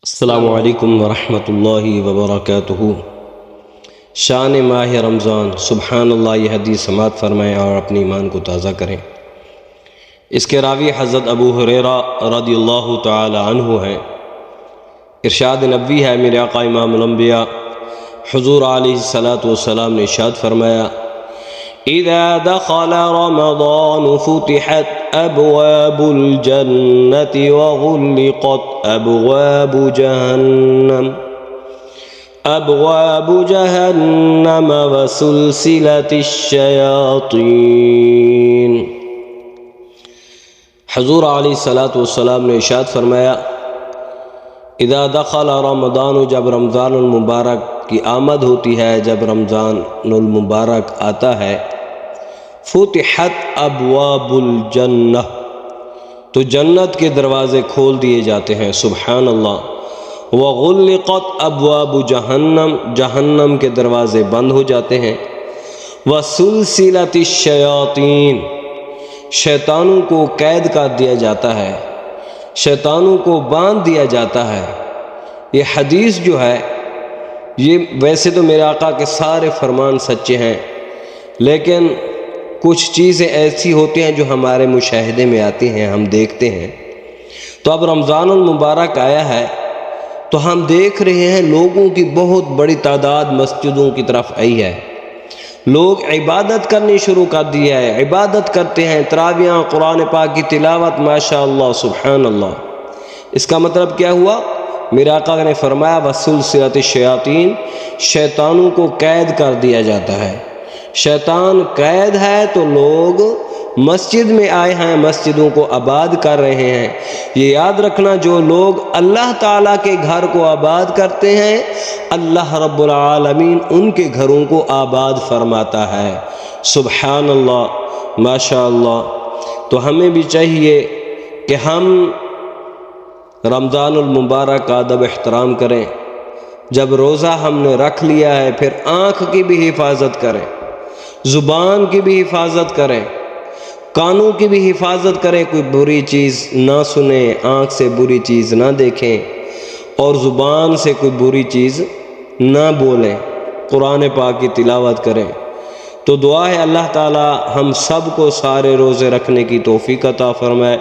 السلام علیکم ورحمۃ اللہ وبرکاتہ۔ شان ماہ رمضان، سبحان اللہ، یہ حدیث سماعت فرمائیں اور اپنے ایمان کو تازہ کریں۔ اس کے راوی حضرت ابو ہریرہ رضی اللہ تعالی عنہ ہیں۔ ارشاد نبوی ہے، میرے آقا امام الانبیاء حضور علیہ الصلاۃ والسلام نے ارشاد فرمایا، اذا دخل رمضان فتحت ابواب الجنة وغلقت ابواب جہنم وسلسلت الشیاطین۔ حضور علیہ الصلاۃ والسلام نے ارشاد فرمایا، اذا دخل رمضان، جب رمضان المبارک کی آمد ہوتی ہے، جب رمضان المبارک آتا ہے، فتحت ابواب الجنہ، تو جنت کے دروازے کھول دیے جاتے ہیں، سبحان اللہ۔ وغلقت ابواب جہنم، جہنم کے دروازے بند ہو جاتے ہیں۔ وسلسلت الشیاطین، شیطانوں کو قید کر دیا جاتا ہے، شیطانوں کو باندھ دیا جاتا ہے۔ یہ حدیث جو ہے، یہ ویسے تو میرے آقا کے سارے فرمان سچے ہیں، لیکن کچھ چیزیں ایسی ہوتی ہیں جو ہمارے مشاہدے میں آتی ہیں، ہم دیکھتے ہیں۔ تو اب رمضان المبارک آیا ہے تو ہم دیکھ رہے ہیں لوگوں کی بہت بڑی تعداد مسجدوں کی طرف آئی ہے، لوگ عبادت کرنی شروع کر دی ہے، عبادت کرتے ہیں، تراویحاں، قرآن پاک کی تلاوت، ماشاء اللہ، سبحان اللہ۔ اس کا مطلب کیا ہوا؟ میرے آقا نے فرمایا، وسلسلت الشیاطین، شیطانوں کو قید کر دیا جاتا ہے۔ شیطان قید ہے تو لوگ مسجد میں آئے ہیں، مسجدوں کو آباد کر رہے ہیں۔ یہ یاد رکھنا، جو لوگ اللہ تعالیٰ کے گھر کو آباد کرتے ہیں، اللہ رب العالمین ان کے گھروں کو آباد فرماتا ہے، سبحان اللہ، ماشاء اللہ۔ تو ہمیں بھی چاہیے کہ ہم رمضان المبارک کا ادب احترام کریں۔ جب روزہ ہم نے رکھ لیا ہے، پھر آنکھ کی بھی حفاظت کریں، زبان کی بھی حفاظت کریں، کانوں کی بھی حفاظت کریں، کوئی بری چیز نہ سنیں، آنکھ سے بری چیز نہ دیکھیں، اور زبان سے کوئی بری چیز نہ بولیں، قرآن پاک کی تلاوت کریں۔ تو دعا ہے اللہ تعالی ہم سب کو سارے روزے رکھنے کی توفیق عطا فرمائے،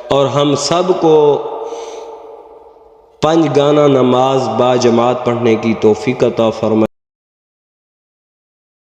اور ہم سب کو 5 گانا نماز با جماعت پڑھنے کی توفیق عطا فرمائے۔